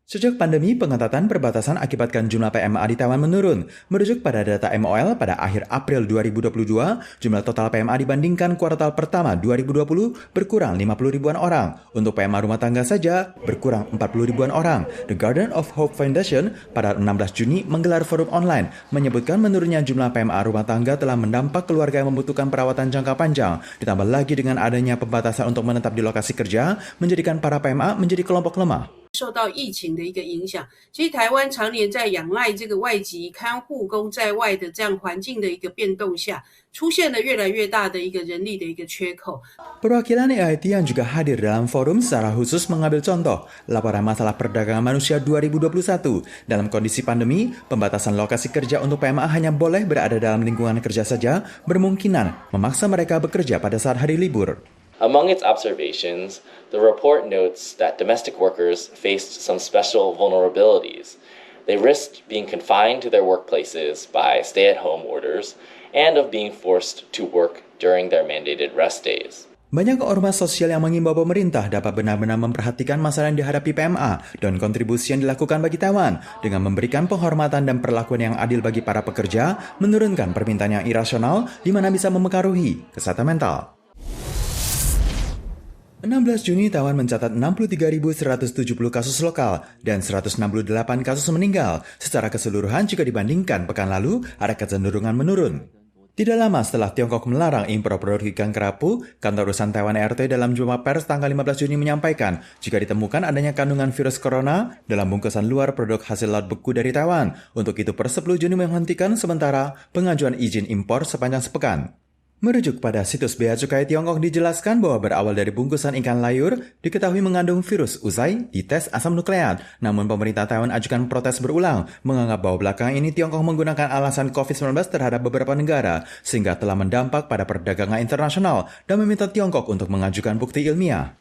Sejak pandemi, pengetatan perbatasan akibatkan jumlah PMA di Taiwan menurun. Merujuk pada data MOL pada akhir April 2022, jumlah total PMA dibandingkan kuartal pertama 2020 berkurang 50 ribuan orang. Untuk PMA rumah tangga saja, berkurang 40 ribuan orang. The Garden of Hope Foundation pada 16 Juni menggelar forum online, menyebutkan menurunnya jumlah PMA rumah tangga telah mendampak keluarga yang membutuhkan perawatan jangka panjang. Ditambah lagi dengan adanya pembatasan untuk menetap di lokasi kerja, menjadikan para PMA menjadi kelompok lemah. 受到疫情的一个影响，其实台湾常年在仰赖这个外籍看护工在外的这样环境的一个变动下，出现了越来越大的一个人力的一个缺口。 Perwakilan EIT yang juga hadir dalam forum secara khusus mengambil contoh laporan masalah perdagangan manusia 2021. Dalam kondisi pandemi, pembatasan lokasi kerja untuk PMA hanya boleh berada dalam lingkungan kerja saja, bermungkinan memaksa mereka bekerja pada saat hari libur. Among its observations, the report notes that domestic workers faced some special vulnerabilities. They risked being confined to their workplaces by stay-at-home orders and of being forced to work during their mandated rest days. Banyak ormas sosial yang mengimbau pemerintah dapat benar-benar memperhatikan masalah yang dihadapi PMA dan kontribusi yang dilakukan bagi Taiwan dengan memberikan penghormatan dan perlakuan yang adil bagi para pekerja, menurunkan permintaan yang irasional di mana bisa mempengaruhi kesehatan mental. 16 Juni, Taiwan mencatat 63.170 kasus lokal dan 168 kasus meninggal. Secara keseluruhan jika dibandingkan pekan lalu, ada kecenderungan menurun. Tidak lama setelah Tiongkok melarang impor produk ikan kerapu, kantor urusan Taiwan RT dalam jumpa pers tanggal 15 Juni menyampaikan jika ditemukan adanya kandungan virus corona dalam bungkusan luar produk hasil laut beku dari Taiwan. Untuk itu per 10 Juni menghentikan sementara pengajuan izin impor sepanjang sepekan. Merujuk pada situs Bea Cukai Tiongkok dijelaskan bahwa berawal dari bungkusan ikan layur diketahui mengandung virus usai dites asam nukleat. Namun pemerintah Taiwan ajukan protes berulang, menganggap bahwa belakangan ini Tiongkok menggunakan alasan COVID-19 terhadap beberapa negara sehingga telah mendampak pada perdagangan internasional dan meminta Tiongkok untuk mengajukan bukti ilmiah.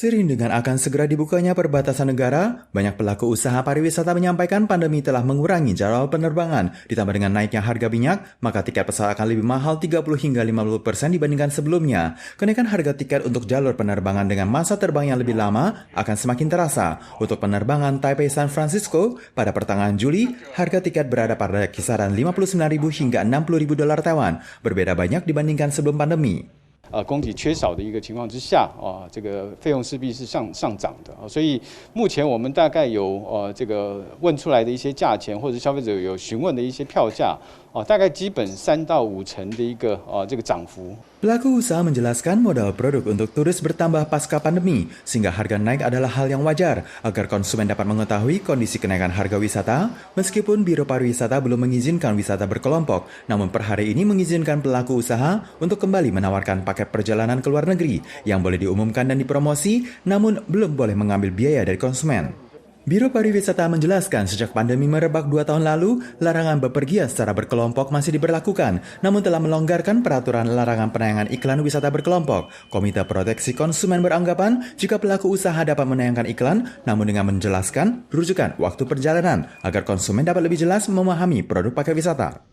Seiring dengan akan segera dibukanya perbatasan negara, banyak pelaku usaha pariwisata menyampaikan pandemi telah mengurangi jadwal penerbangan. Ditambah dengan naiknya harga minyak, maka tiket pesawat akan lebih mahal 30 hingga 50% dibandingkan sebelumnya. Kenaikan harga tiket untuk jalur penerbangan dengan masa terbang yang lebih lama akan semakin terasa. Untuk penerbangan Taipei-San Francisco, pada pertengahan Juli, harga tiket berada pada kisaran 59.000 hingga 60.000 dolar Taiwan, berbeda banyak dibandingkan sebelum pandemi. 供给缺少的一个情况之下，这个费用势必是上涨的，所以目前我们大概有这个问出来的一些价钱，或者消费者有询问的一些票价，大概基本3到5成的一个这个涨幅。 Pelaku usaha menjelaskan modal produk untuk turis bertambah pasca pandemi, sehingga harga naik adalah hal yang wajar agar konsumen dapat mengetahui kondisi kenaikan harga wisata, meskipun Biro Pariwisata belum mengizinkan wisata berkelompok, namun per hari ini mengizinkan pelaku usaha untuk kembali menawarkan paket perjalanan ke luar negeri yang boleh diumumkan dan dipromosi, namun belum boleh mengambil biaya dari konsumen. Biro Pariwisata menjelaskan sejak pandemi merebak 2 tahun lalu, larangan bepergian secara berkelompok masih diberlakukan, namun telah melonggarkan peraturan larangan penayangan iklan wisata berkelompok. Komite Proteksi Konsumen beranggapan jika pelaku usaha dapat menayangkan iklan, namun dengan menjelaskan rujukan waktu perjalanan, agar konsumen dapat lebih jelas memahami produk paket wisata.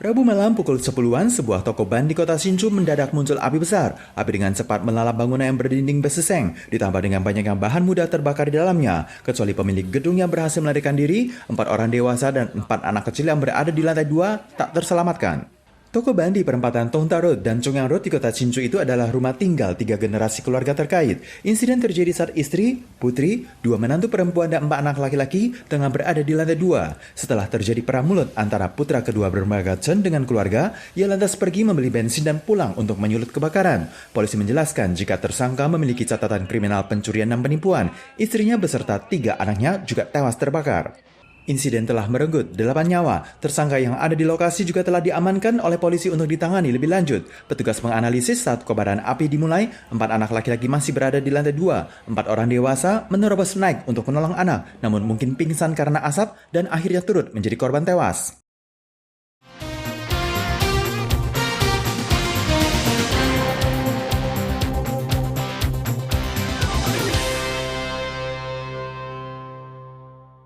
Rabu malam pukul 10-an, sebuah toko ban di kota Hsinchu mendadak muncul api besar. Api dengan cepat melalap bangunan yang berdinding besi seng, ditambah dengan banyaknya bahan mudah terbakar di dalamnya. Kecuali pemilik gedung yang berhasil melarikan diri, 4 orang dewasa dan 4 anak kecil yang berada di lantai 2 tak terselamatkan. Toko ban di perempatan Tongta Road dan Chongyang Road di kota Hsinchu itu adalah rumah tinggal 3 generasi keluarga terkait. Insiden terjadi saat istri, putri, 2 menantu perempuan dan 4 anak laki-laki tengah berada di lantai 2. Setelah terjadi perang mulut antara putra kedua bermerga Chen dengan keluarga, ia lantas pergi membeli bensin dan pulang untuk menyulut kebakaran. Polisi menjelaskan jika tersangka memiliki catatan kriminal pencurian dan penipuan. Istrinya beserta 3 anaknya juga tewas terbakar. Insiden telah merenggut 8 nyawa. Tersangka yang ada di lokasi juga telah diamankan oleh polisi untuk ditangani lebih lanjut. Petugas menganalisis saat kobaran api dimulai, 4 anak laki-laki masih berada di lantai 2. 4 orang dewasa menerobos naik untuk menolong anak, namun mungkin pingsan karena asap dan akhirnya turut menjadi korban tewas.